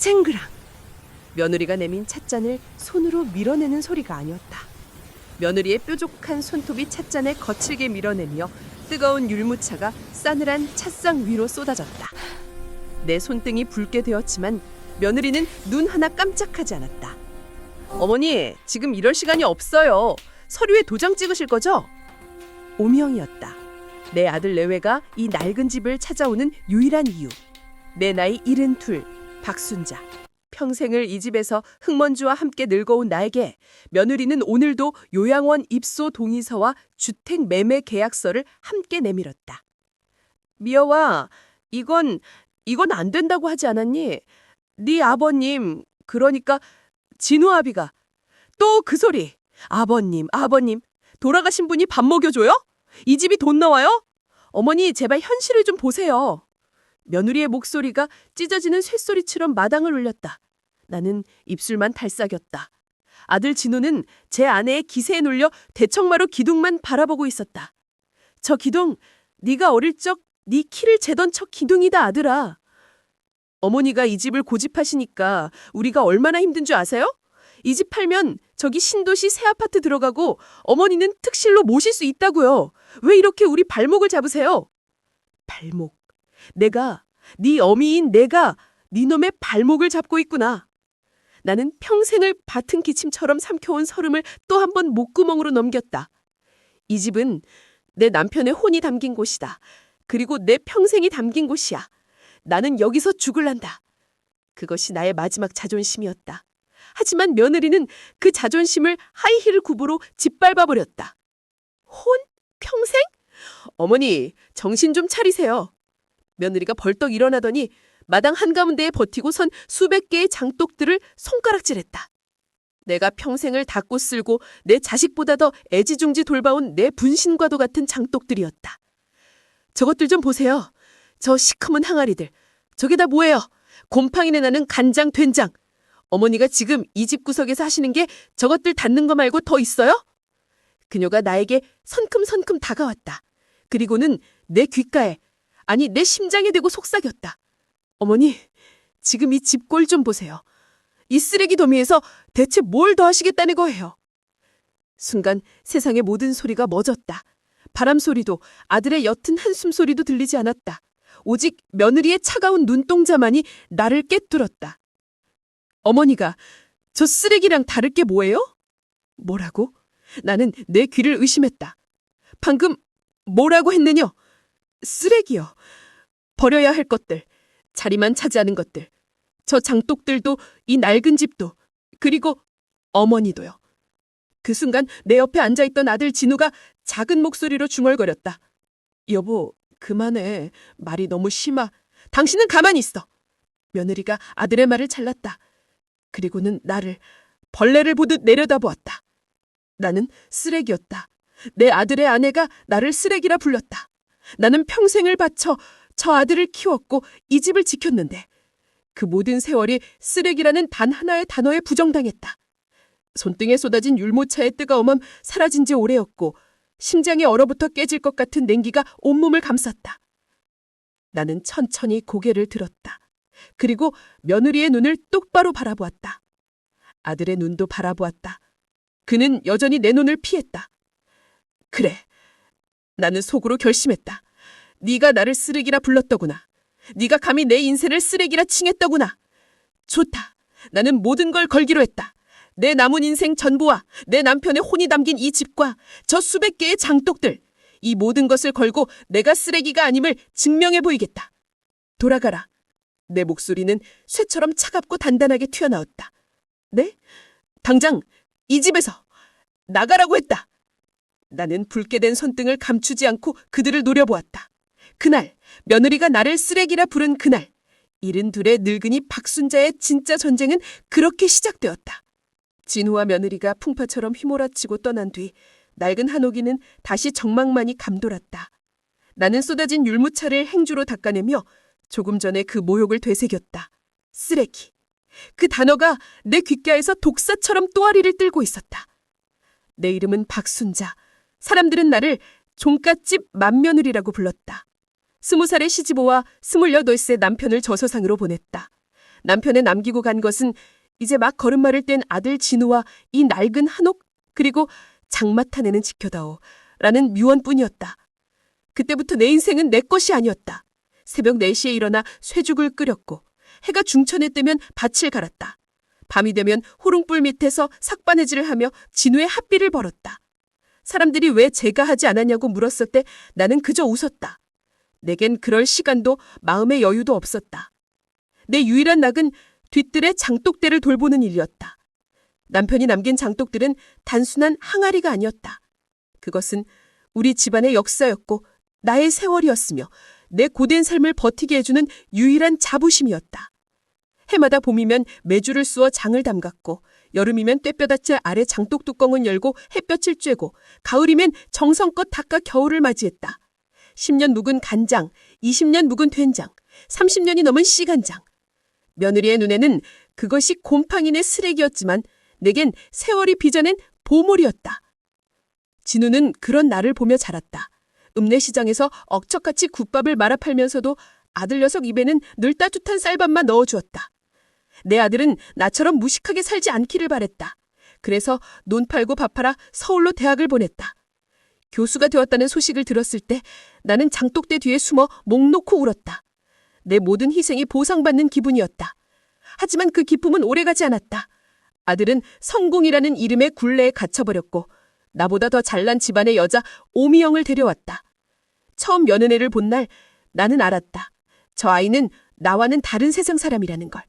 쨍그랑! 며느리가 내민 찻잔을 손으로 밀어내는 소리가 아니었다. 며느리의 뾰족한 손톱이 찻잔을 거칠게 밀어내며 뜨거운 율무차가 싸늘한 찻상 위로 쏟아졌다. 내 손등이 붉게 되었지만 며느리는 눈 하나 깜짝하지 않았다. 어머니, 지금 이럴 시간이 없어요. 서류에 도장 찍으실 거죠? 오명이었다. 내 아들 내외가 이 낡은 집을 찾아오는 유일한 이유. 내 나이 72, 박순자. 평생을 이 집에서 흙먼지와 함께 늙어온 나에게 며느리는 오늘도 요양원 입소 동의서와 주택 매매 계약서를 함께 내밀었다. 미여와, 이건 안 된다고 하지 않았니? 네 아버님, 그러니까 진우 아비가. 또 그 소리. 아버님, 돌아가신 분이 밥 먹여줘요? 이 집이 돈 나와요? 어머니, 제발 현실을 좀 보세요. 며느리의 목소리가 찢어지는 쇳소리처럼 마당을 울렸다. 나는 입술만 달싹였다. 아들 진우는 제 아내의 기세에 눌려 대청마루 기둥만 바라보고 있었다. 저 기둥, 네가 어릴 적 네 키를 재던 저 기둥이다, 아들아. 어머니가 이 집을 고집하시니까 우리가 얼마나 힘든 줄 아세요? 이 집 팔면 저기 신도시 새 아파트 들어가고 어머니는 특실로 모실 수 있다고요. 왜 이렇게 우리 발목을 잡으세요? 발목. 내가, 네 어미인 내가 네 놈의 발목을 잡고 있구나. 나는 평생을 밭은 기침처럼 삼켜온 설움을 또 한 번 목구멍으로 넘겼다. 이 집은 내 남편의 혼이 담긴 곳이다. 그리고 내 평생이 담긴 곳이야. 나는 여기서 죽을란다. 그것이 나의 마지막 자존심이었다. 하지만 며느리는 그 자존심을 하이힐 굽으로 짓밟아버렸다. 혼? 평생? 어머니, 정신 좀 차리세요. 며느리가 벌떡 일어나더니 마당 한가운데에 버티고 선 수백 개의 장독들을 손가락질했다. 내가 평생을 닦고 쓸고 내 자식보다 더 애지중지 돌봐온 내 분신과도 같은 장독들이었다. 저것들 좀 보세요. 저 시커먼 항아리들. 저게 다 뭐예요? 곰팡이내 나는 간장, 된장. 어머니가 지금 이 집 구석에서 하시는 게 저것들 닫는 거 말고 더 있어요? 그녀가 나에게 성큼성큼 다가왔다. 그리고는 내 귓가에, 아니 내 심장에 대고 속삭였다. 어머니, 지금 이 집 꼴 좀 보세요. 이 쓰레기 더미에서 대체 뭘 더 하시겠다는 거예요? 순간 세상의 모든 소리가 멎었다. 바람 소리도 아들의 옅은 한숨 소리도 들리지 않았다. 오직 며느리의 차가운 눈동자만이 나를 꿰뚫었다. 어머니가 저 쓰레기랑 다를 게 뭐예요? 뭐라고? 나는 내 귀를 의심했다. 방금 뭐라고 했느냐? 쓰레기요. 버려야 할 것들, 자리만 차지하는 것들. 저 장독들도 이 낡은 집도, 그리고 어머니도요. 그 순간 내 옆에 앉아있던 아들 진우가 작은 목소리로 중얼거렸다. 여보, 그만해. 말이 너무 심하. 당신은 가만히 있어. 며느리가 아들의 말을 잘랐다. 그리고는 나를 벌레를 보듯 내려다보았다. 나는 쓰레기였다. 내 아들의 아내가 나를 쓰레기라 불렀다. 나는 평생을 바쳐 저 아들을 키웠고 이 집을 지켰는데 그 모든 세월이 쓰레기라는 단 하나의 단어에 부정당했다. 손등에 쏟아진 율무차의 뜨거움은 사라진 지 오래였고 심장이 얼어붙어 깨질 것 같은 냉기가 온몸을 감쌌다. 나는 천천히 고개를 들었다. 그리고 며느리의 눈을 똑바로 바라보았다. 아들의 눈도 바라보았다. 그는 여전히 내 눈을 피했다. 그래, 나는 속으로 결심했다. 네가 나를 쓰레기라 불렀더구나. 네가 감히 내 인생을 쓰레기라 칭했더구나. 좋다. 나는 모든 걸 걸기로 했다. 내 남은 인생 전부와 내 남편의 혼이 담긴 이 집과 저 수백 개의 장독들, 이 모든 것을 걸고 내가 쓰레기가 아님을 증명해 보이겠다. 돌아가라. 내 목소리는 쇠처럼 차갑고 단단하게 튀어나왔다. 네? 당장 이 집에서 나가라고 했다. 나는 붉게 된 손등을 감추지 않고 그들을 노려보았다. 그날, 며느리가 나를 쓰레기라 부른 그날, 72의 늙은이 박순자의 진짜 전쟁은 그렇게 시작되었다. 진우와 며느리가 풍파처럼 휘몰아치고 떠난 뒤 낡은 한옥이는 다시 정막만이 감돌았다. 나는 쏟아진 율무차를 행주로 닦아내며 조금 전에 그 모욕을 되새겼다. 쓰레기. 그 단어가 내 귓가에서 독사처럼 또아리를 끌고 있었다. 내 이름은 박순자. 사람들은 나를 종갓집 맏며느리라고 불렀다. 20살의 시집오와 28세 남편을 저서상으로 보냈다. 남편에 남기고 간 것은 이제 막 걸음마를 뗀 아들 진우와 이 낡은 한옥, 그리고 장마탄에는 지켜다오 라는 유언뿐이었다. 그때부터 내 인생은 내 것이 아니었다. 새벽 4시에 일어나 쇠죽을 끓였고 해가 중천에 뜨면 밭을 갈았다. 밤이 되면 호롱불 밑에서 삭바느질을 하며 진우의 핫비를 벌었다. 사람들이 왜 제가 하지 않았냐고 물었을 때 나는 그저 웃었다. 내겐 그럴 시간도 마음의 여유도 없었다. 내 유일한 낙은 뒤뜰의 장독대를 돌보는 일이었다. 남편이 남긴 장독들은 단순한 항아리가 아니었다. 그것은 우리 집안의 역사였고 나의 세월이었으며 내 고된 삶을 버티게 해주는 유일한 자부심이었다. 해마다 봄이면 메주를 쑤어 장을 담갔고 여름이면 떼뼈다째 아래 장독 뚜껑을 열고 햇볕을 쬐고 가을이면 정성껏 닦아 겨울을 맞이했다. 10년 묵은 간장, 20년 묵은 된장, 30년이 넘은 씨간장. 며느리의 눈에는 그것이 곰팡이네 쓰레기였지만 내겐 세월이 빚어낸 보물이었다. 진우는 그런 나를 보며 자랐다. 읍내시장에서 억척같이 국밥을 말아 팔면서도 아들 녀석 입에는 늘 따뜻한 쌀밥만 넣어주었다. 내 아들은 나처럼 무식하게 살지 않기를 바랬다. 그래서 논 팔고 밥 팔아 서울로 대학을 보냈다. 교수가 되었다는 소식을 들었을 때 나는 장독대 뒤에 숨어 목 놓고 울었다. 내 모든 희생이 보상받는 기분이었다. 하지만 그 기쁨은 오래가지 않았다. 아들은 성공이라는 이름의 굴레에 갇혀버렸고 나보다 더 잘난 집안의 여자 오미영을 데려왔다. 처음 며느리를 본 날 나는 알았다. 저 아이는 나와는 다른 세상 사람이라는 걸.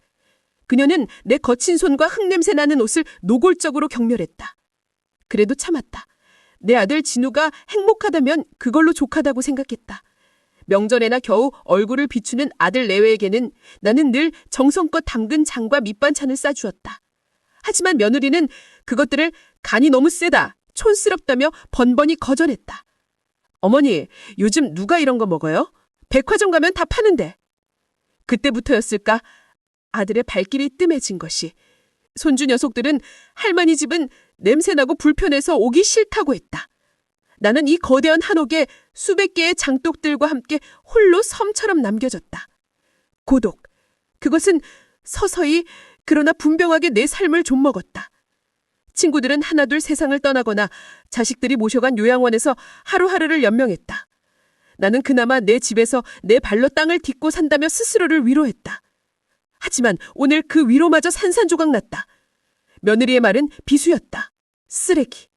그녀는 내 거친 손과 흙냄새 나는 옷을 노골적으로 경멸했다. 그래도 참았다. 내 아들 진우가 행복하다면 그걸로 족하다고 생각했다. 명절에나 겨우 얼굴을 비추는 아들 내외에게는 나는 늘 정성껏 담근 장과 밑반찬을 싸주었다. 하지만 며느리는 그것들을 간이 너무 세다, 촌스럽다며 번번이 거절했다. 어머니, 요즘 누가 이런 거 먹어요? 백화점 가면 다 파는데. 그때부터였을까? 아들의 발길이 뜸해진 것이. 손주 녀석들은 할머니 집은 냄새나고 불편해서 오기 싫다고 했다. 나는 이 거대한 한옥에 수백 개의 장독들과 함께 홀로 섬처럼 남겨졌다. 고독. 그것은 서서히 그러나 분명하게 내 삶을 좀먹었다. 친구들은 하나둘 세상을 떠나거나 자식들이 모셔간 요양원에서 하루하루를 연명했다. 나는 그나마 내 집에서 내 발로 땅을 딛고 산다며 스스로를 위로했다. 하지만 오늘 그 위로마저 산산조각 났다. 며느리의 말은 비수였다. 쓰레기.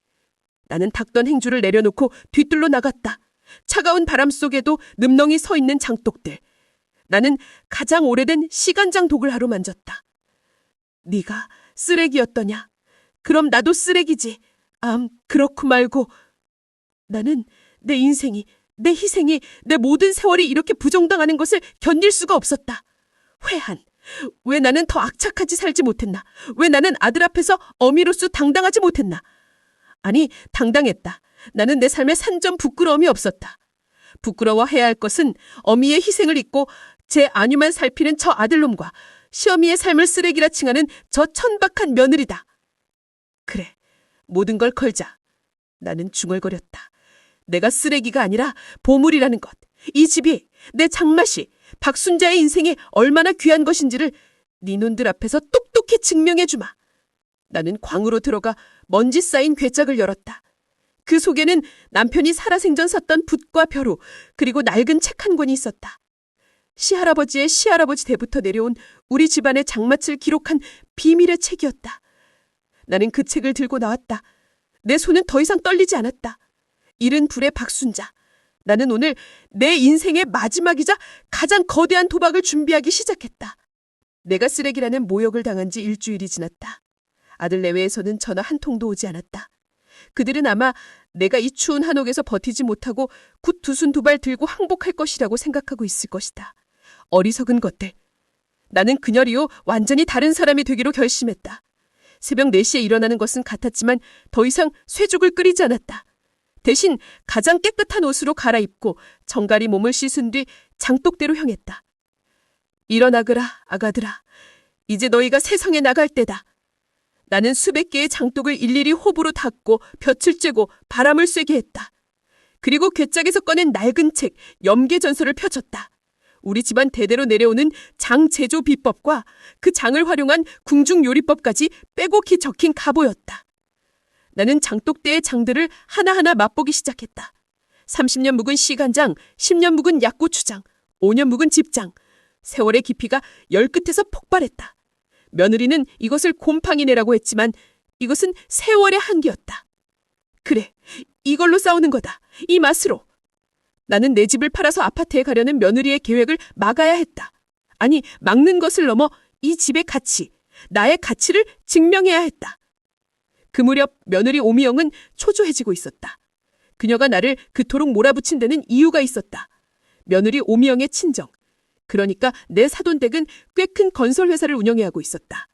나는 닦던 행주를 내려놓고 뒤뜰로 나갔다. 차가운 바람 속에도 늠렁이 서 있는 장독들. 나는 가장 오래된 시간장 독을 하루 만졌다. 네가 쓰레기였더냐? 그럼 나도 쓰레기지. 그렇고 말고. 나는 내 인생이, 내 희생이, 내 모든 세월이 이렇게 부정당하는 것을 견딜 수가 없었다. 회한. 왜 나는 더 악착같이 살지 못했나? 왜 나는 아들 앞에서 어미로서 당당하지 못했나? 아니, 당당했다. 나는 내 삶에 산전 부끄러움이 없었다. 부끄러워해야 할 것은 어미의 희생을 잊고 제 안위만 살피는 저 아들놈과 시어미의 삶을 쓰레기라 칭하는 저 천박한 며느리다. 그래, 모든 걸 걸자. 나는 중얼거렸다. 내가 쓰레기가 아니라 보물이라는 것. 이 집이, 내 장맛이, 박순자의 인생이 얼마나 귀한 것인지를 네 눈들 앞에서 똑똑히 증명해주마. 나는 광으로 들어가 먼지 쌓인 괴짝을 열었다. 그 속에는 남편이 살아생전 썼던 붓과 벼루, 그리고 낡은 책 한 권이 있었다. 시할아버지의 시할아버지 때부터 내려온 우리 집안의 장맛을 기록한 비밀의 책이었다. 나는 그 책을 들고 나왔다. 내 손은 더 이상 떨리지 않았다. 이른 불의 박순자. 나는 오늘 내 인생의 마지막이자 가장 거대한 도박을 준비하기 시작했다. 내가 쓰레기라는 모욕을 당한 지 일주일이 지났다. 아들 내외에서는 전화 한 통도 오지 않았다. 그들은 아마 내가 이 추운 한옥에서 버티지 못하고 굿 두 손 두 발 들고 항복할 것이라고 생각하고 있을 것이다. 어리석은 것들. 나는 그녀 이후 완전히 다른 사람이 되기로 결심했다. 새벽 4시에 일어나는 것은 같았지만 더 이상 쇠죽을 끓이지 않았다. 대신 가장 깨끗한 옷으로 갈아입고 정갈이 몸을 씻은 뒤 장독대로 향했다. 일어나거라, 아가들아. 이제 너희가 세상에 나갈 때다. 나는 수백 개의 장독을 일일이 호부로 닦고 볕을 쬐고 바람을 쐬게 했다. 그리고 괴짝에서 꺼낸 낡은 책, 염계전서를 펼쳤다. 우리 집안 대대로 내려오는 장 제조 비법과 그 장을 활용한 궁중 요리법까지 빼곡히 적힌 가보였다. 나는 장독대의 장들을 하나하나 맛보기 시작했다. 30년 묵은 시간장, 10년 묵은 약고추장, 5년 묵은 집장. 세월의 깊이가 열끝에서 폭발했다. 며느리는 이것을 곰팡이내라고 했지만 이것은 세월의 한기였다. 그래, 이걸로 싸우는 거다. 이 맛으로. 나는 내 집을 팔아서 아파트에 가려는 며느리의 계획을 막아야 했다. 아니, 막는 것을 넘어 이 집의 가치, 나의 가치를 증명해야 했다. 그 무렵 며느리 오미영은 초조해지고 있었다. 그녀가 나를 그토록 몰아붙인 데는 이유가 있었다. 며느리 오미영의 친정, 그러니까 내 사돈댁은 꽤 큰 건설회사를 운영해 하고 있었다.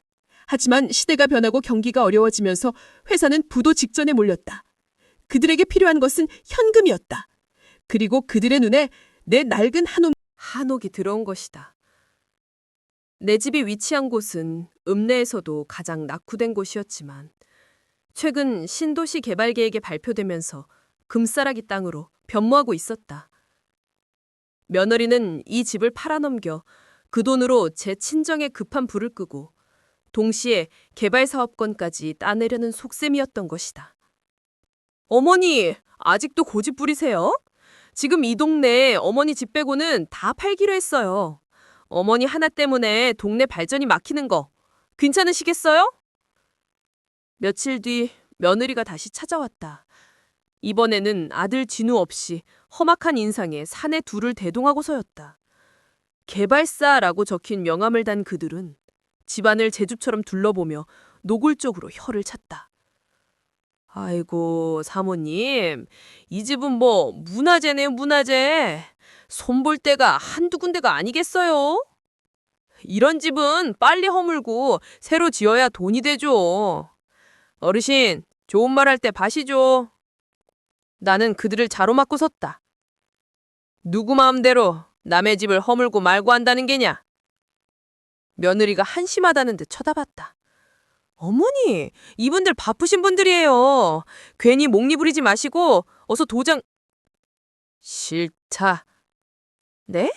하지만 시대가 변하고 경기가 어려워지면서 회사는 부도 직전에 몰렸다. 그들에게 필요한 것은 현금이었다. 그리고 그들의 눈에 내 낡은 한옥이 들어온 것이다. 내 집이 위치한 곳은 읍내에서도 가장 낙후된 곳이었지만 최근 신도시 개발 계획이 발표되면서 금싸라기 땅으로 변모하고 있었다. 며느리는 이 집을 팔아넘겨 그 돈으로 제 친정에 급한 불을 끄고 동시에 개발 사업권까지 따내려는 속셈이었던 것이다. 어머니, 아직도 고집 부리세요? 지금 이 동네에 어머니 집 빼고는 다 팔기로 했어요. 어머니 하나 때문에 동네 발전이 막히는 거 괜찮으시겠어요? 며칠 뒤 며느리가 다시 찾아왔다. 이번에는 아들 진우 없이 험악한 인상에 사내 둘을 대동하고서였다. 개발사라고 적힌 명함을 단 그들은 집안을 제 집처럼 둘러보며 노골적으로 혀를 찼다. 아이고, 사모님, 이 집은 뭐 문화재네요, 문화재. 손볼 데가 한두 군데가 아니겠어요? 이런 집은 빨리 허물고 새로 지어야 돈이 되죠. 어르신, 좋은 말 할 때 봐시죠. 나는 그들을 자로막고 섰다. 누구 마음대로 남의 집을 허물고 말고 한다는 게냐? 며느리가 한심하다는 듯 쳐다봤다. 어머니, 이분들 바쁘신 분들이에요. 괜히 목리 부리지 마시고 어서 도장... 싫다. 네?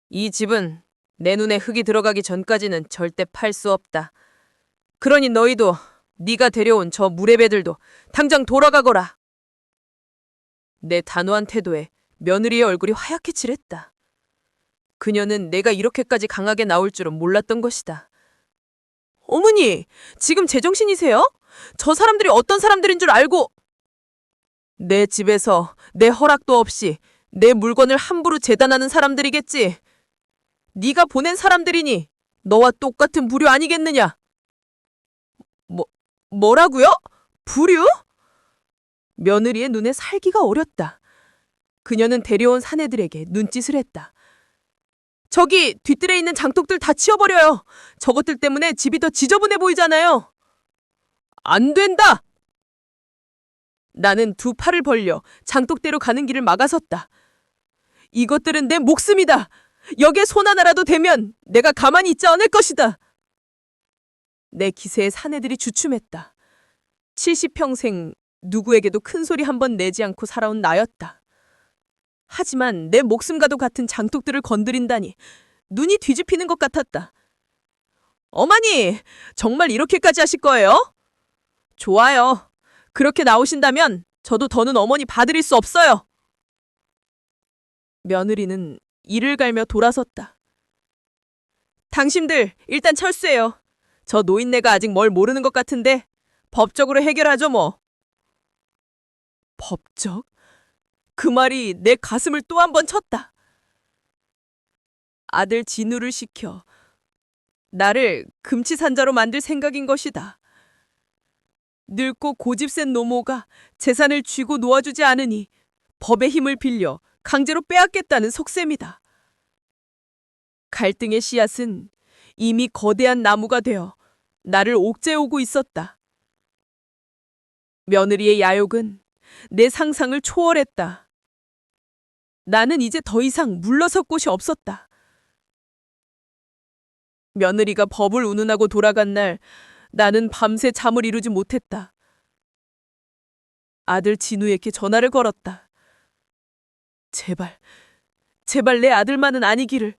이 집은 내 눈에 흙이 들어가기 전까지는 절대 팔 수 없다. 그러니 너희도 네가 데려온 저 무례배들도 당장 돌아가거라. 내 단호한 태도에 며느리의 얼굴이 하얗게 칠했다. 그녀는 내가 이렇게까지 강하게 나올 줄은 몰랐던 것이다. 어머니, 지금 제정신이세요? 저 사람들이 어떤 사람들인 줄 알고... 내 집에서 내 허락도 없이 내 물건을 함부로 재단하는 사람들이겠지. 네가 보낸 사람들이니 너와 똑같은 부류 아니겠느냐? 뭐라고요? 부류? 며느리의 눈에 살기가 어렸다. 그녀는 데려온 사내들에게 눈짓을 했다. 저기 뒷뜰에 있는 장독들 다 치워버려요. 저것들 때문에 집이 더 지저분해 보이잖아요. 안 된다! 나는 두 팔을 벌려 장독대로 가는 길을 막아섰다. 이것들은 내 목숨이다. 여기에 손 하나라도 대면 내가 가만히 있지 않을 것이다. 내 기세에 사내들이 주춤했다. 70평생 누구에게도 큰 소리 한 번 내지 않고 살아온 나였다. 하지만 내 목숨과도 같은 장독들을 건드린다니 눈이 뒤집히는 것 같았다. 어머니, 정말 이렇게까지 하실 거예요? 좋아요. 그렇게 나오신다면 저도 더는 어머니 봐드릴 수 없어요. 며느리는 이를 갈며 돌아섰다. 당신들 일단 철수해요. 저 노인네가 아직 뭘 모르는 것 같은데 법적으로 해결하죠 뭐. 법적? 그 말이 내 가슴을 또 한 번 쳤다. 아들 진우를 시켜 나를 금치산자로 만들 생각인 것이다. 늙고 고집센 노모가 재산을 쥐고 놓아주지 않으니 법의 힘을 빌려 강제로 빼앗겠다는 속셈이다. 갈등의 씨앗은 이미 거대한 나무가 되어 나를 옥죄오고 있었다. 며느리의 야욕은 내 상상을 초월했다. 나는 이제 더 이상 물러설 곳이 없었다. 며느리가 법을 운운하고 돌아간 날 나는 밤새 잠을 이루지 못했다. 아들 진우에게 전화를 걸었다. 제발 제발 내 아들만은 아니기를.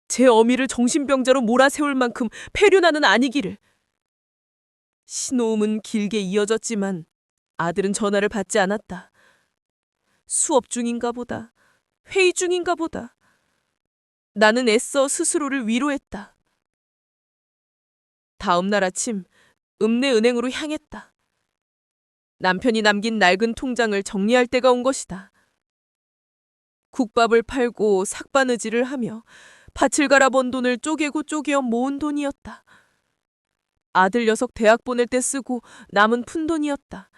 제 어미를 정신병자로 몰아세울 만큼 폐륜아는 아니기를. 신호음은 길게 이어졌지만 아들은 전화를 받지 않았다. 수업 중인가 보다. 회의 중인가 보다. 나는 애써 스스로를 위로했다. 다음 날 아침 읍내은행으로 향했다. 남편이 남긴 낡은 통장을 정리할 때가 온 것이다. 국밥을 팔고 삭바느질을 하며 밭을 갈아 번 돈을 쪼개고 쪼개어 모은 돈이었다. 아들 녀석 대학 보낼 때 쓰고 남은 푼돈이었다.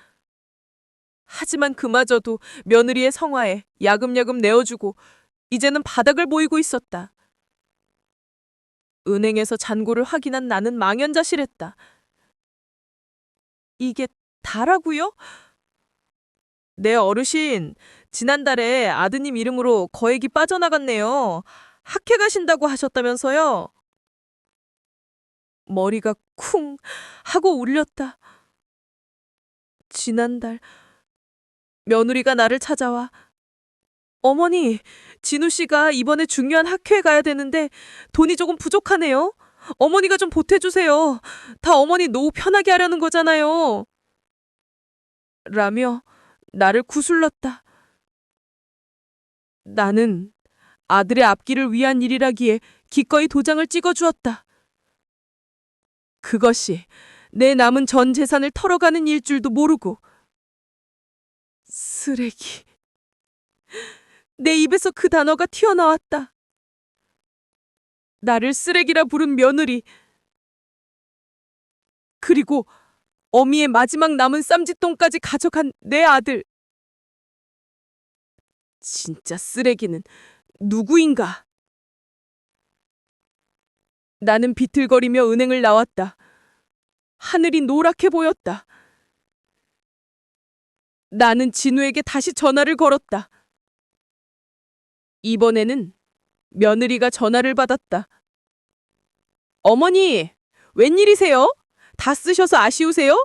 하지만 그마저도 며느리의 성화에 야금야금 내어주고 이제는 바닥을 보이고 있었다. 은행에서 잔고를 확인한 나는 망연자실했다. 이게 다라고요? 네, 어르신. 지난달에 아드님 이름으로 거액이 빠져나갔네요. 학회 가신다고 하셨다면서요? 머리가 쿵 하고 울렸다. 지난달 며느리가 나를 찾아와 어머니, 진우 씨가 이번에 중요한 학회에 가야 되는데 돈이 조금 부족하네요. 어머니가 좀 보태주세요. 다 어머니 노후 편하게 하려는 거잖아요. 라며 나를 구슬렀다. 나는 아들의 앞길을 위한 일이라기에 기꺼이 도장을 찍어주었다. 그것이 내 남은 전 재산을 털어가는 일 줄도 모르고. 쓰레기. 내 입에서 그 단어가 튀어나왔다. 나를 쓰레기라 부른 며느리. 그리고 어미의 마지막 남은 쌈짓돈까지 가져간 내 아들. 진짜 쓰레기는 누구인가? 나는 비틀거리며 은행을 나왔다. 하늘이 노랗게 보였다. 나는 진우에게 다시 전화를 걸었다. 이번에는 며느리가 전화를 받았다. 어머니, 웬일이세요? 다 쓰셔서 아쉬우세요?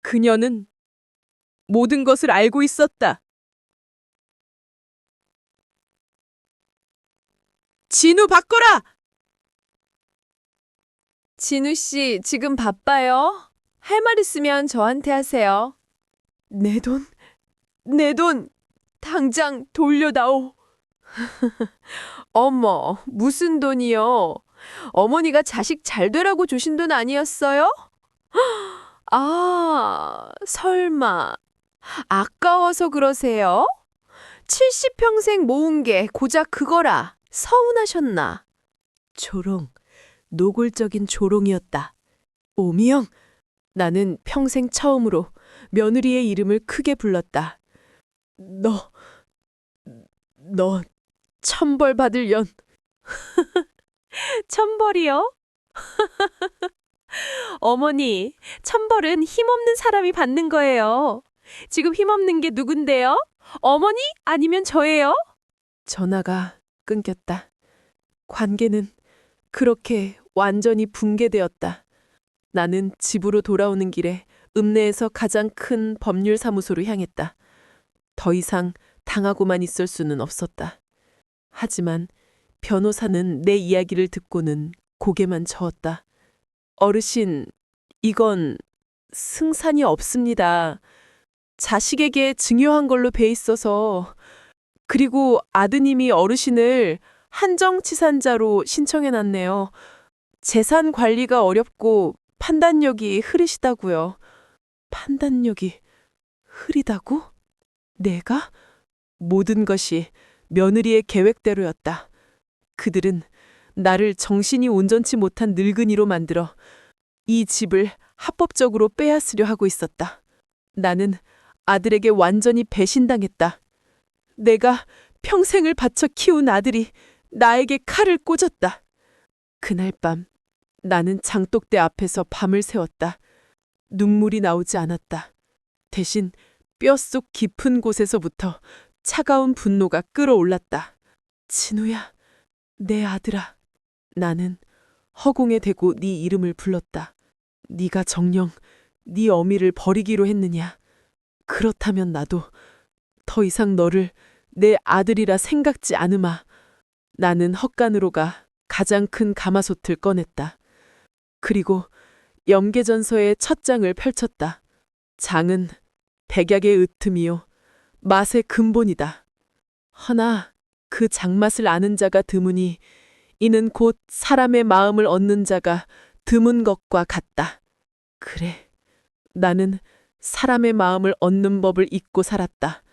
그녀는 모든 것을 알고 있었다. 진우 바꿔라! 진우 씨, 지금 바빠요? 할 말 있으면 저한테 하세요. 내 돈? 내 돈 당장 돌려다오. 어머, 무슨 돈이요? 어머니가 자식 잘 되라고 주신 돈 아니었어요? 아, 설마. 아까워서 그러세요? 70평생 모은 게 고작 그거라. 서운하셨나? 조롱, 노골적인 조롱이었다. 오미영, 나는 평생 처음으로 며느리의 이름을 크게 불렀다. 너 천벌 받을 년. 천벌이요? 어머니, 천벌은 힘없는 사람이 받는 거예요. 지금 힘없는 게 누군데요? 어머니 아니면 저예요? 전화가 끊겼다. 관계는 그렇게 완전히 붕괴되었다. 나는 집으로 돌아오는 길에 읍내에서 가장 큰 법률사무소로 향했다. 더 이상 당하고만 있을 수는 없었다. 하지만 변호사는 내 이야기를 듣고는 고개만 저었다. 어르신, 이건 승산이 없습니다. 자식에게 증여한 걸로 돼 있어서. 그리고 아드님이 어르신을 한정치산자로 신청해놨네요. 재산 관리가 어렵고 판단력이 흐리시다고요. 판단력이 흐리다고? 내가? 모든 것이 며느리의 계획대로였다. 그들은 나를 정신이 온전치 못한 늙은이로 만들어 이 집을 합법적으로 빼앗으려 하고 있었다. 나는 아들에게 완전히 배신당했다. 내가 평생을 바쳐 키운 아들이 나에게 칼을 꽂았다. 그날 밤 나는 장독대 앞에서 밤을 새웠다. 눈물이 나오지 않았다. 대신 뼛속 깊은 곳에서부터 차가운 분노가 끓어올랐다. 진우야, 내 아들아. 나는 허공에 대고 네 이름을 불렀다. 네가 정녕 네 어미를 버리기로 했느냐? 그렇다면 더 이상 너를 내 아들이라 생각지 않으마. 나는 헛간으로가 가장 큰 가마솥을 꺼냈다. 그리고 염계전서의 첫 장을 펼쳤다. 장은 백약의 으뜸이요 맛의 근본이다. 허나 그 장맛을 아는 자가 드무니 이는 곧 사람의 마음을 얻는 자가 드문 것과 같다. 그래, 나는 사람의 마음을 얻는 법을 잊고 살았다.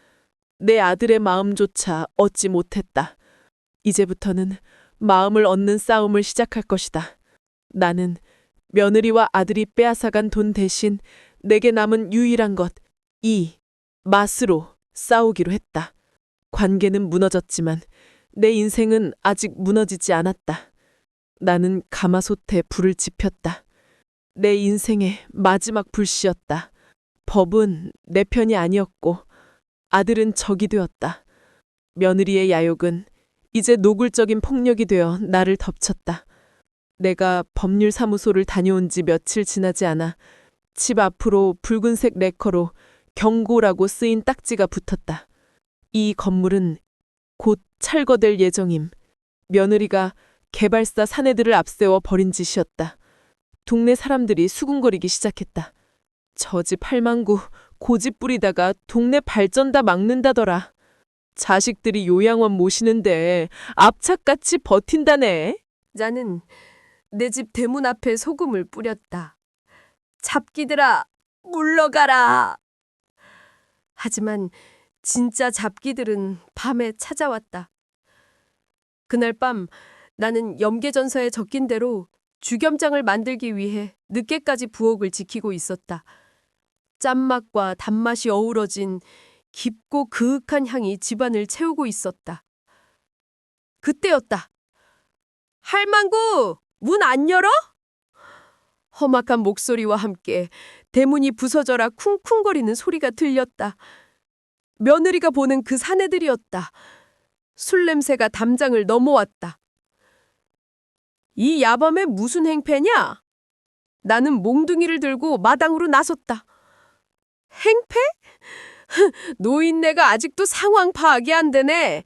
내 아들의 마음조차 얻지 못했다. 이제부터는 마음을 얻는 싸움을 시작할 것이다. 나는 며느리와 아들이 빼앗아간 돈 대신 내게 남은 유일한 것, 이 맛으로 싸우기로 했다. 관계는 무너졌지만 내 인생은 아직 무너지지 않았다. 나는 가마솥에 불을 지폈다. 내 인생의 마지막 불씨였다. 법은 내 편이 아니었고 아들은 적이 되었다. 며느리의 야욕은 이제 노골적인 폭력이 되어 나를 덮쳤다. 내가 법률사무소를 다녀온 지 며칠 지나지 않아 집 앞으로 붉은색 레커로 경고라고 쓰인 딱지가 붙었다. 이 건물은 곧 철거될 예정임. 며느리가 개발사 사내들을 앞세워 벌인 짓이었다. 동네 사람들이 수군거리기 시작했다. 저 집 할망구 고집 부리다가 동네 발전 다 막는다더라. 자식들이 요양원 모시는데 압착같이 버틴다네. 나는 내 집 대문 앞에 소금을 뿌렸다. 잡기들아, 물러가라. 하지만 진짜 잡기들은 밤에 찾아왔다. 그날 밤 나는 염계전서에 적힌 대로 주겸장을 만들기 위해 늦게까지 부엌을 지키고 있었다. 짠맛과 단맛이 어우러진 깊고 그윽한 향이 집안을 채우고 있었다. 그때였다. 할망구, 문 안 열어? 험악한 목소리와 함께 대문이 부서져라 쿵쿵거리는 소리가 들렸다. 며느리가 보는 그 사내들이었다. 술 냄새가 담장을 넘어왔다. 이 야밤에 무슨 행패냐? 나는 몽둥이를 들고 마당으로 나섰다. 행패? 노인네가 아직도 상황 파악이 안 되네.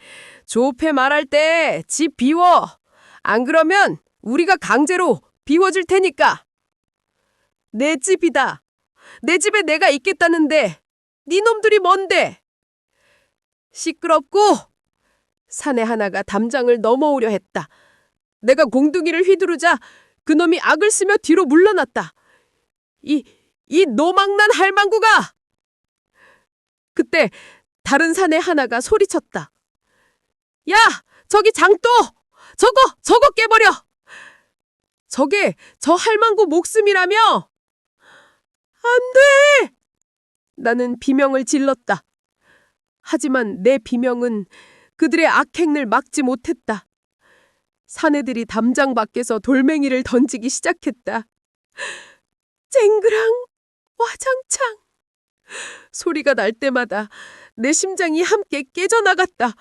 조폐 말할 때 집 비워. 안 그러면 우리가 강제로 비워줄 테니까. 내 집이다. 내 집에 내가 있겠다는데 네 놈들이 뭔데? 시끄럽고 사내 하나가 담장을 넘어오려 했다. 내가 공둥이를 휘두르자 그놈이 악을 쓰며 뒤로 물러났다. 이 노망난 할망구가! 그때 다른 사내 하나가 소리쳤다. 야! 저기 장도! 저거 깨버려! 저게 저 할망구 목숨이라며! 안 돼! 나는 비명을 질렀다. 하지만 내 비명은 그들의 악행을 막지 못했다. 사내들이 담장 밖에서 돌멩이를 던지기 시작했다. 쨍그랑 와장창 소리가 날 때마다 내 심장이 함께 깨져나갔다.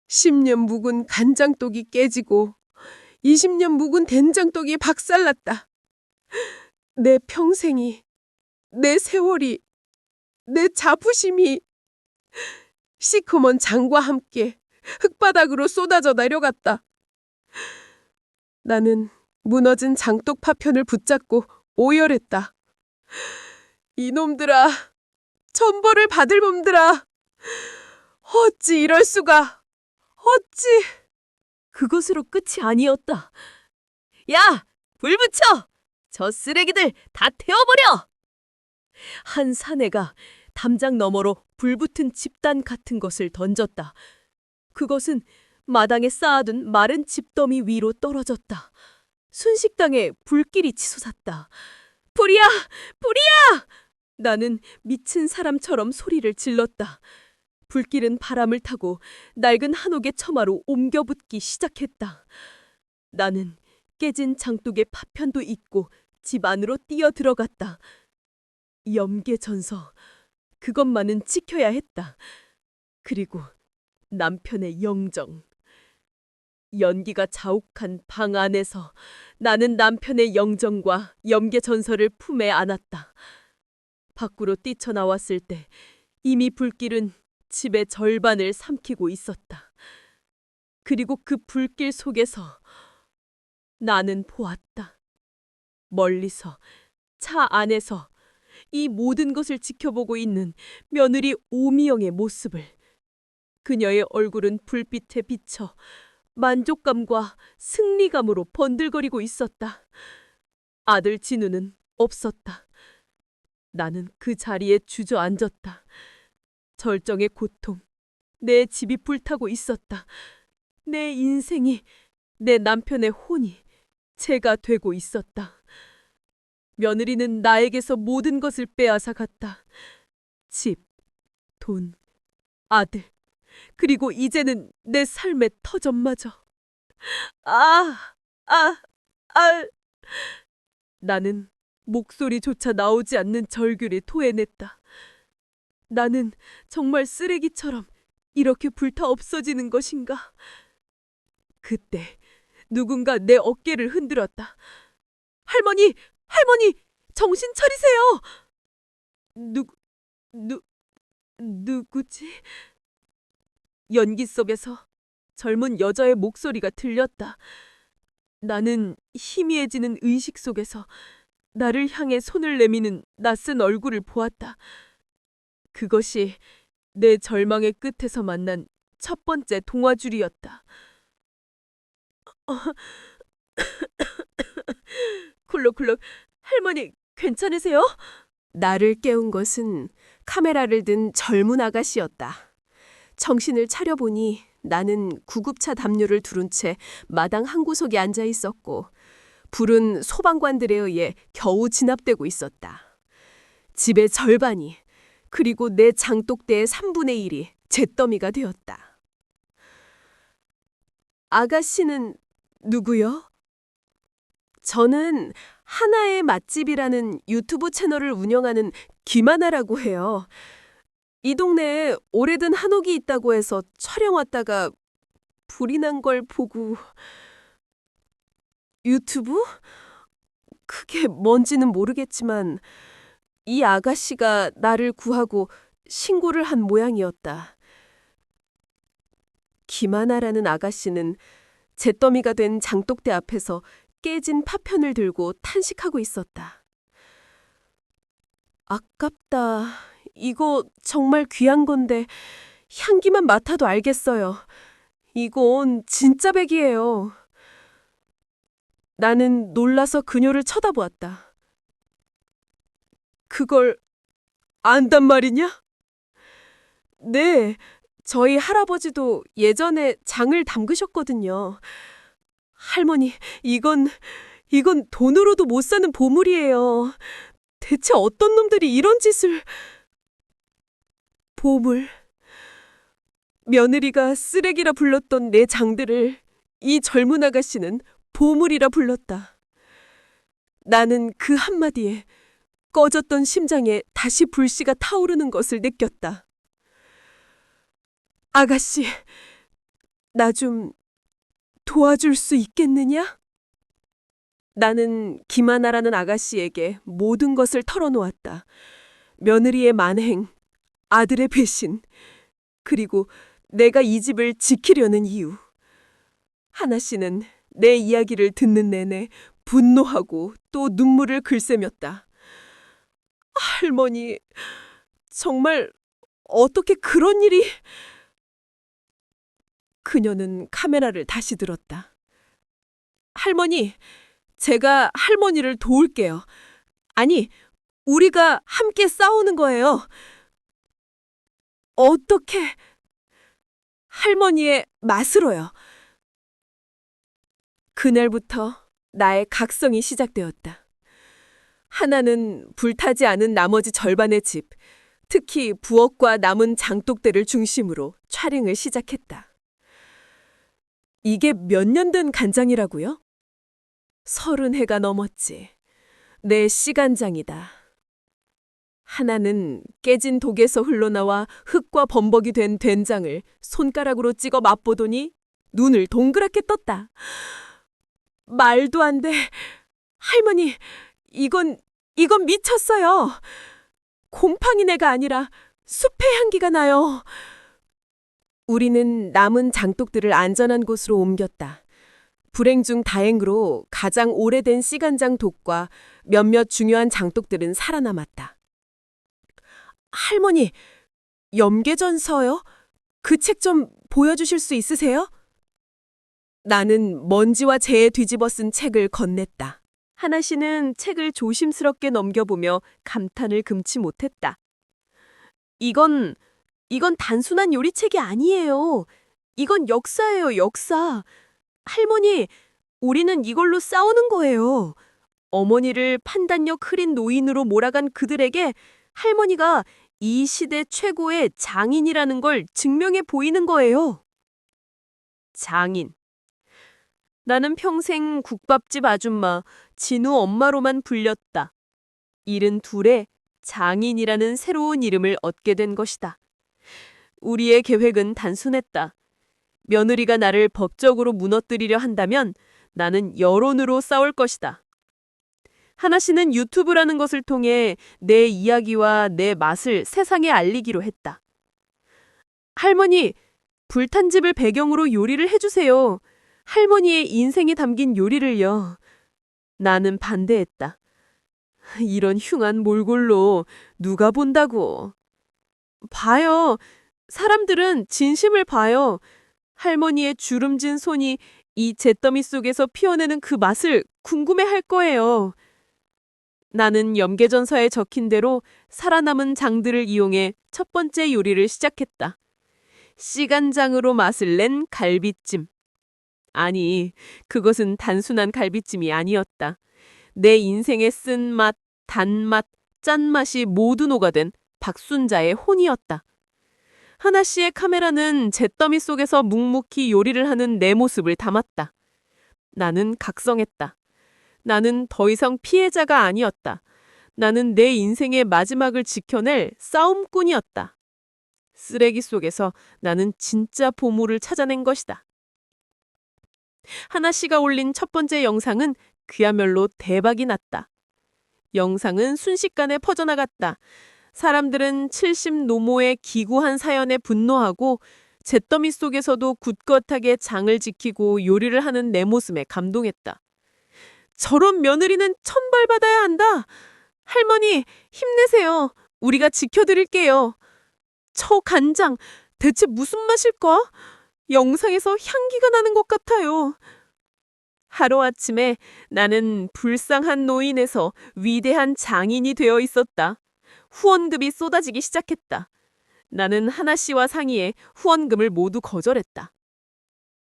10년 묵은 간장독이 깨지고 20년 묵은 된장독이 박살났다. 내 평생이, 내 세월이, 내 자부심이 시커먼 장과 함께 흙바닥으로 쏟아져 내려갔다. 나는 무너진 장독 파편을 붙잡고 오열했다. 이놈들아, 천벌을 받을 놈들아, 어찌 이럴 수가, 어찌. 그것으로 끝이 아니었다. 야, 불 붙여! 저 쓰레기들 다 태워버려! 한 사내가 담장 너머로 불붙은 집단 같은 것을 던졌다. 그것은 마당에 쌓아둔 마른 집더미 위로 떨어졌다. 순식간에 불길이 치솟았다. 불이야! 불이야! 나는 미친 사람처럼 소리를 질렀다. 불길은 바람을 타고 낡은 한옥의 처마로 옮겨붙기 시작했다. 나는 깨진 장독의 파편도 잊고 집 안으로 뛰어 들어갔다. 염계전서, 그것만은 지켜야 했다. 그리고 남편의 영정. 연기가 자욱한 방 안에서 나는 남편의 영정과 염계전서를 품에 안았다. 밖으로 뛰쳐나왔을 때 이미 불길은 집의 절반을 삼키고 있었다. 그리고 그 불길 속에서 나는 보았다. 멀리서, 차 안에서 이 모든 것을 지켜보고 있는 며느리 오미영의 모습을. 그녀의 얼굴은 불빛에 비쳐 만족감과 승리감으로 번들거리고 있었다. 아들 진우는 없었다. 나는 그 자리에 주저앉았다. 절정의 고통, 내 집이 불타고 있었다. 내 인생이, 내 남편의 혼이 죄가 되고 있었다. 며느리는 나에게서 모든 것을 빼앗아 갔다. 집, 돈, 아들, 그리고 이제는 내 삶의 터전마저. 아, 아, 아. 나는 목소리조차 나오지 않는 절규를 토해냈다. 나는 정말 쓰레기처럼 이렇게 불타 없어지는 것인가? 그때 누군가 내 어깨를 흔들었다. 할머니, 할머니, 정신 차리세요. 누구지? 연기 속에서 젊은 여자의 목소리가 들렸다. 나는 희미해지는 의식 속에서 나를 향해 손을 내미는 낯선 얼굴을 보았다. 그것이 내 절망의 끝에서 만난 첫 번째 동화줄이었다. 쿨럭쿨럭, 할머니 괜찮으세요? 나를 깨운 것은 카메라를 든 젊은 아가씨였다. 정신을 차려보니 나는 구급차 담요를 두른 채 마당 한 구석에 앉아 있었고 불은 소방관들에 의해 겨우 진압되고 있었다. 집의 절반이, 그리고 내 장독대의 3분의 1이 잿더미가 되었다. 아가씨는 누구요? 저는 하나의 맛집이라는 유튜브 채널을 운영하는 김하나라고 해요. 이 동네에 오래된 한옥이 있다고 해서 촬영 왔다가 불이 난 걸 보고. 유튜브? 그게 뭔지는 모르겠지만 이 아가씨가 나를 구하고 신고를 한 모양이었다. 김하나라는 아가씨는 잿더미가 된 장독대 앞에서 깨진 파편을 들고 탄식하고 있었다. 아깝다. 이거 정말 귀한 건데 향기만 맡아도 알겠어요. 이건 진짜 백이에요. 나는 놀라서 그녀를 쳐다보았다. 그걸 안단 말이냐? 네, 저희 할아버지도 예전에 장을 담그셨거든요. 할머니, 이건 돈으로도 못 사는 보물이에요. 대체 어떤 놈들이 이런 짓을... 보물. 며느리가 쓰레기라 불렀던 내 장들을 이 젊은 아가씨는 보물이라 불렀다. 나는 그 한마디에 꺼졌던 심장에 다시 불씨가 타오르는 것을 느꼈다. 아가씨, 나 좀 도와줄 수 있겠느냐? 나는 김하나라는 아가씨에게 모든 것을 털어놓았다. 며느리의 만행, 아들의 배신, 그리고 내가 이 집을 지키려는 이유. 하나 씨는 내 이야기를 듣는 내내 분노하고 또 눈물을 글쎄몄다. 할머니, 정말 어떻게 그런 일이... 그녀는 카메라를 다시 들었다. 할머니, 제가 할머니를 도울게요. 아니, 우리가 함께 싸우는 거예요. 어떻게? 할머니의 맛으로요. 그날부터 나의 각성이 시작되었다. 하나는 불타지 않은 나머지 절반의 집, 특히 부엌과 남은 장독대를 중심으로 촬영을 시작했다. 이게 몇 년 된 간장이라고요? 30해가 넘었지. 내 시간장이다. 하나는 깨진 독에서 흘러나와 흙과 범벅이 된 된장을 손가락으로 찍어 맛보더니 눈을 동그랗게 떴다. 말도 안 돼. 할머니, 이건 미쳤어요. 곰팡이내가 아니라 숲의 향기가 나요. 우리는 남은 장독들을 안전한 곳으로 옮겼다. 불행 중 다행으로 가장 오래된 씨간장 독과 몇몇 중요한 장독들은 살아남았다. 할머니, 염계전서요? 그 책 좀 보여주실 수 있으세요? 나는 먼지와 재에 뒤집어 쓴 책을 건넸다. 하나 씨는 책을 조심스럽게 넘겨보며 감탄을 금치 못했다. 이건 단순한 요리책이 아니에요. 이건 역사예요, 역사. 할머니, 우리는 이걸로 싸우는 거예요. 어머니를 판단력 흐린 노인으로 몰아간 그들에게 할머니가 이 시대 최고의 장인이라는 걸 증명해 보이는 거예요. 장인. 나는 평생 국밥집 아줌마, 진우 엄마로만 불렸다. 72에 장인이라는 새로운 이름을 얻게 된 것이다. 우리의 계획은 단순했다. 며느리가 나를 법적으로 무너뜨리려 한다면 나는 여론으로 싸울 것이다. 하나 씨는 유튜브라는 것을 통해 내 이야기와 내 맛을 세상에 알리기로 했다. 할머니, 불탄 집을 배경으로 요리를 해주세요. 할머니의 인생이 담긴 요리를요. 나는 반대했다. 이런 흉한 몰골로 누가 본다고. 봐요. 사람들은 진심을 봐요. 할머니의 주름진 손이 이 잿더미 속에서 피어내는 그 맛을 궁금해할 거예요. 나는 염계전서에 적힌 대로 살아남은 장들을 이용해 첫 번째 요리를 시작했다. 씨간장으로 맛을 낸 갈비찜. 아니, 그것은 단순한 갈비찜이 아니었다. 내 인생의 쓴맛, 단맛, 짠맛이 모두 녹아든 박순자의 혼이었다. 하나 씨의 카메라는 잿더미 속에서 묵묵히 요리를 하는 내 모습을 담았다. 나는 각성했다. 나는 더 이상 피해자가 아니었다. 나는 내 인생의 마지막을 지켜낼 싸움꾼이었다. 쓰레기 속에서 나는 진짜 보물을 찾아낸 것이다. 하나 씨가 올린 첫 번째 영상은 그야말로 대박이 났다. 영상은 순식간에 퍼져나갔다. 사람들은 70 노모의 기구한 사연에 분노하고 잿더미 속에서도 굳건하게 장을 지키고 요리를 하는 내 모습에 감동했다. 저런 며느리는 천벌받아야 한다. 할머니, 힘내세요. 우리가 지켜드릴게요. 저 간장, 대체 무슨 맛일까? 영상에서 향기가 나는 것 같아요. 하루아침에 나는 불쌍한 노인에서 위대한 장인이 되어 있었다. 후원금이 쏟아지기 시작했다. 나는 하나 씨와 상의해 후원금을 모두 거절했다.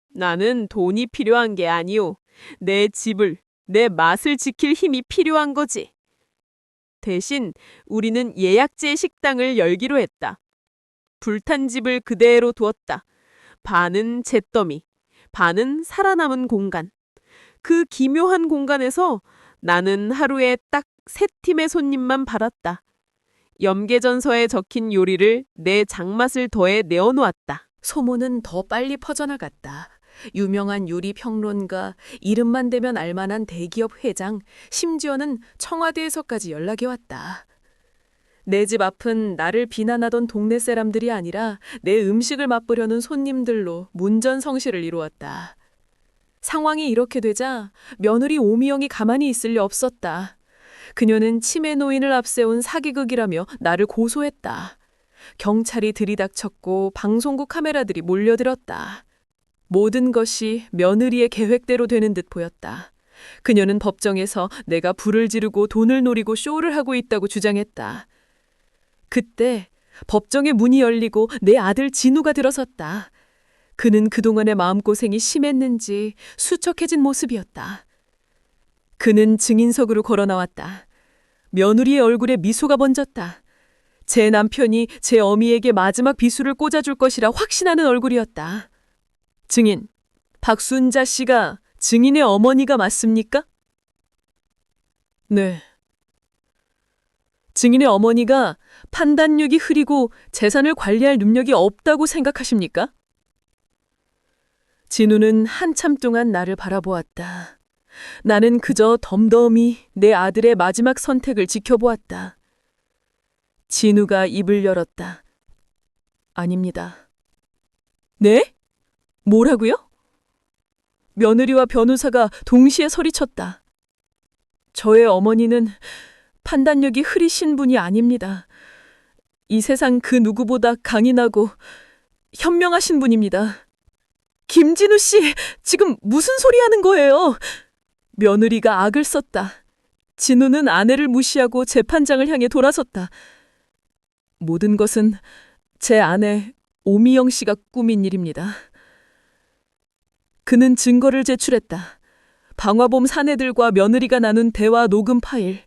나는 돈이 필요한 게 아니오. 내 집을, 내 맛을 지킬 힘이 필요한 거지. 대신 우리는 예약제 식당을 열기로 했다. 불탄 집을 그대로 두었다. 반은 잿더미, 반은 살아남은 공간. 그 기묘한 공간에서 나는 하루에 딱 3팀의 손님만 받았다. 염계전서에 적힌 요리를 내 장맛을 더해 내어놓았다. 소문은 더 빨리 퍼져나갔다. 유명한 요리 평론가, 이름만 대면 알만한 대기업 회장, 심지어는 청와대에서까지 연락이 왔다. 내 집 앞은 나를 비난하던 동네 사람들이 아니라 내 음식을 맛보려는 손님들로 문전성시를 이루었다. 상황이 이렇게 되자 며느리 오미영이 가만히 있을 리 없었다. 그녀는 치매 노인을 앞세운 사기극이라며 나를 고소했다. 경찰이 들이닥쳤고 방송국 카메라들이 몰려들었다. 모든 것이 며느리의 계획대로 되는 듯 보였다. 그녀는 법정에서 내가 불을 지르고 돈을 노리고 쇼를 하고 있다고 주장했다. 그때 법정의 문이 열리고 내 아들 진우가 들어섰다. 그는 그동안의 마음고생이 심했는지 수척해진 모습이었다. 그는 증인석으로 걸어 나왔다. 며느리의 얼굴에 미소가 번졌다. 제 남편이 제 어미에게 마지막 비수를 꽂아줄 것이라 확신하는 얼굴이었다. 증인, 박순자 씨가 증인의 어머니가 맞습니까? 네. 증인의 어머니가 판단력이 흐리고 재산을 관리할 능력이 없다고 생각하십니까? 진우는 한참 동안 나를 바라보았다. 나는 그저 덤덤히 내 아들의 마지막 선택을 지켜보았다. 진우가 입을 열었다. 아닙니다. 네? 뭐라고요? 며느리와 변호사가 동시에 소리쳤다. 저의 어머니는 판단력이 흐리신 분이 아닙니다. 이 세상 그 누구보다 강인하고 현명하신 분입니다. 김진우 씨, 지금 무슨 소리 하는 거예요? 며느리가 악을 썼다. 진우는 아내를 무시하고 재판장을 향해 돌아섰다. 모든 것은 제 아내 오미영 씨가 꾸민 일입니다. 그는 증거를 제출했다. 방화범 사내들과 며느리가 나눈 대화 녹음 파일,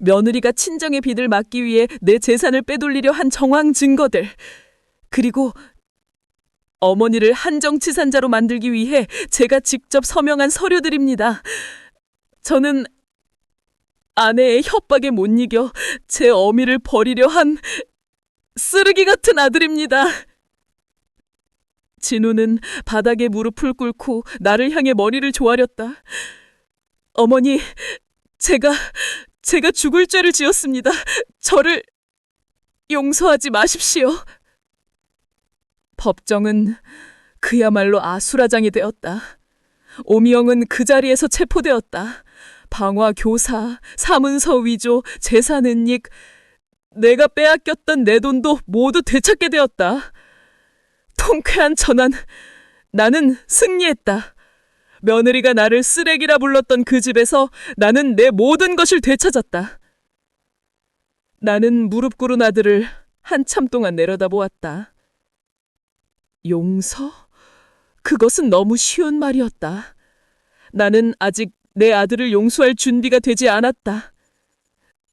며느리가 친정의 빚을 막기 위해 내 재산을 빼돌리려 한 정황 증거들, 그리고 어머니를 한정치산자로 만들기 위해 제가 직접 서명한 서류들입니다. 저는 아내의 협박에 못 이겨 제 어미를 버리려 한 쓰레기 같은 아들입니다. 진우는 바닥에 무릎을 꿇고 나를 향해 머리를 조아렸다. 어머니, 제가 죽을 죄를 지었습니다. 저를 용서하지 마십시오. 법정은 그야말로 아수라장이 되었다. 오미영은 그 자리에서 체포되었다. 방화 교사, 사문서 위조, 재산 은닉, 내가 빼앗겼던 내 돈도 모두 되찾게 되었다. 통쾌한 전환, 나는 승리했다. 며느리가 나를 쓰레기라 불렀던 그 집에서 나는 내 모든 것을 되찾았다. 나는 무릎 꿇은 아들을 한참 동안 내려다보았다. 용서? 그것은 너무 쉬운 말이었다. 나는 아직 내 아들을 용서할 준비가 되지 않았다.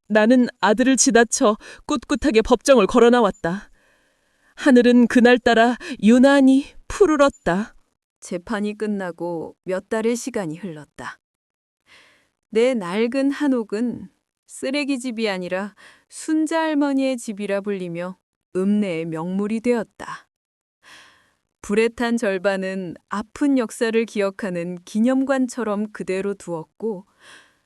나는 아들을 지다쳐 꿋꿋하게 법정을 걸어나왔다. 하늘은 그날따라 유난히 푸르렀다. 재판이 끝나고 몇 달의 시간이 흘렀다. 내 낡은 한옥은 쓰레기집이 아니라 순자 할머니의 집이라 불리며 읍내의 명물이 되었다. 불에 탄 절반은 아픈 역사를 기억하는 기념관처럼 그대로 두었고,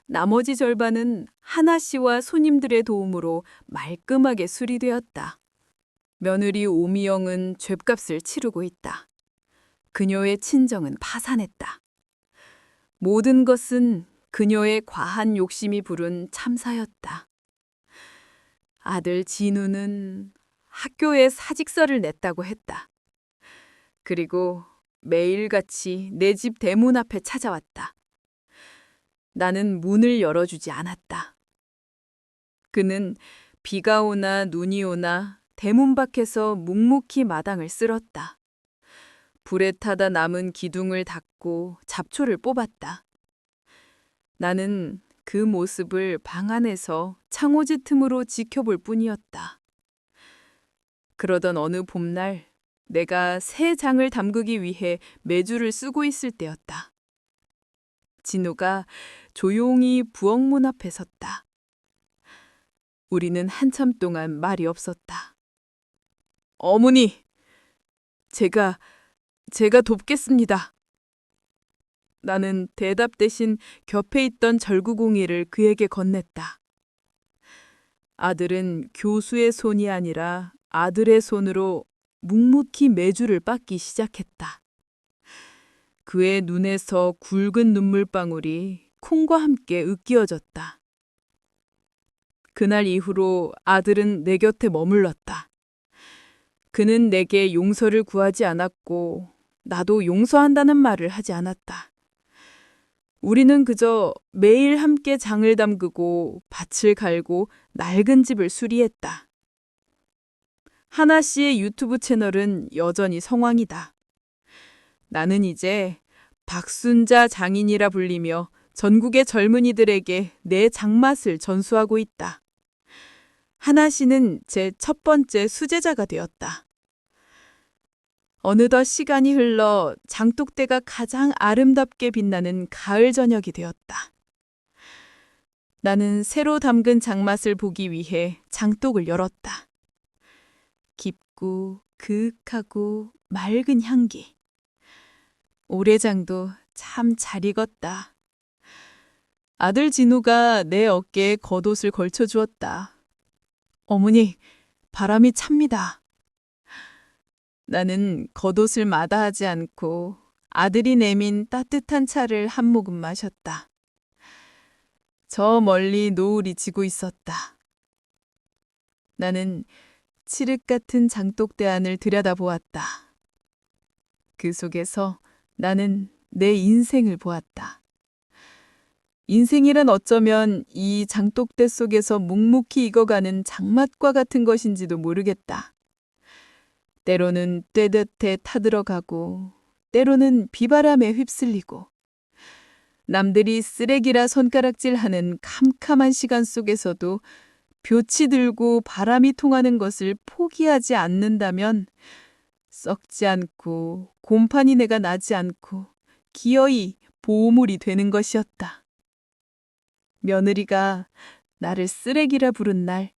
나머지 절반은 하나 씨와 손님들의 도움으로 말끔하게 수리되었다. 며느리 오미영은 죗값을 치르고 있다. 그녀의 친정은 파산했다. 모든 것은 그녀의 과한 욕심이 부른 참사였다. 아들 진우는 학교에 사직서를 냈다고 했다. 그리고 매일같이 내 집 대문 앞에 찾아왔다. 나는 문을 열어주지 않았다. 그는 비가 오나 눈이 오나 대문 밖에서 묵묵히 마당을 쓸었다. 불에 타다 남은 기둥을 닦고 잡초를 뽑았다. 나는 그 모습을 방 안에서 창호지 틈으로 지켜볼 뿐이었다. 그러던 어느 봄날, 내가 새 장을 담그기 위해 메주를 쓰고 있을 때였다. 진우가 조용히 부엌문 앞에 섰다. 우리는 한참 동안 말이 없었다. 어머니, 제가 돕겠습니다. 나는 대답 대신 곁에 있던 절구공이를 그에게 건넸다. 아들은 교수의 손이 아니라 아들의 손으로 묵묵히 메주를 빻기 시작했다. 그의 눈에서 굵은 눈물방울이 콩과 함께 으깨어졌다. 그날 이후로 아들은 내 곁에 머물렀다. 그는 내게 용서를 구하지 않았고 나도 용서한다는 말을 하지 않았다. 우리는 그저 매일 함께 장을 담그고 밭을 갈고 낡은 집을 수리했다. 하나 씨의 유튜브 채널은 여전히 성황이다. 나는 이제 박순자 장인이라 불리며 전국의 젊은이들에게 내 장맛을 전수하고 있다. 하나 씨는 제 첫 번째 수제자가 되었다. 어느덧 시간이 흘러 장독대가 가장 아름답게 빛나는 가을 저녁이 되었다. 나는 새로 담근 장맛을 보기 위해 장독을 열었다. 깊고 그윽하고 맑은 향기. 오래장도 참 잘 익었다. 아들 진우가 내 어깨에 겉옷을 걸쳐주었다. 어머니, 바람이 찹니다. 나는 겉옷을 마다하지 않고 아들이 내민 따뜻한 차를 한 모금 마셨다. 저 멀리 노을이 지고 있었다. 나는 칠흑 같은 장독대 안을 들여다보았다. 그 속에서 나는 내 인생을 보았다. 인생이란 어쩌면 이 장독대 속에서 묵묵히 익어가는 장맛과 같은 것인지도 모르겠다. 때로는 떼듯해 타들어가고 때로는 비바람에 휩쓸리고 남들이 쓰레기라 손가락질하는 캄캄한 시간 속에서도 볕이 들고 바람이 통하는 것을 포기하지 않는다면 썩지 않고 곰팡이 내가 나지 않고 기어이 보물이 되는 것이었다. 며느리가 나를 쓰레기라 부른 날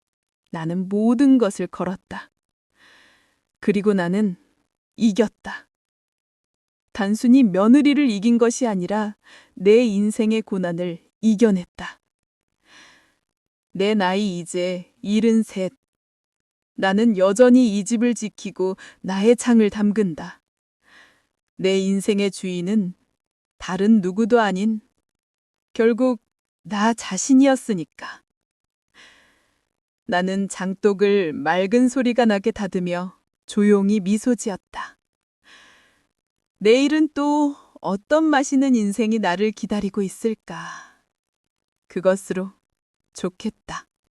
나는 모든 것을 걸었다. 그리고 나는 이겼다. 단순히 며느리를 이긴 것이 아니라 내 인생의 고난을 이겨냈다. 내 나이 이제 73. 나는 여전히 이 집을 지키고 나의 창을 담근다. 내 인생의 주인은 다른 누구도 아닌 결국 나 자신이었으니까. 나는 장독을 맑은 소리가 나게 닫으며 조용히 미소 지었다. 내일은 또 어떤 맛있는 인생이 나를 기다리고 있을까? 그것으로 좋겠다.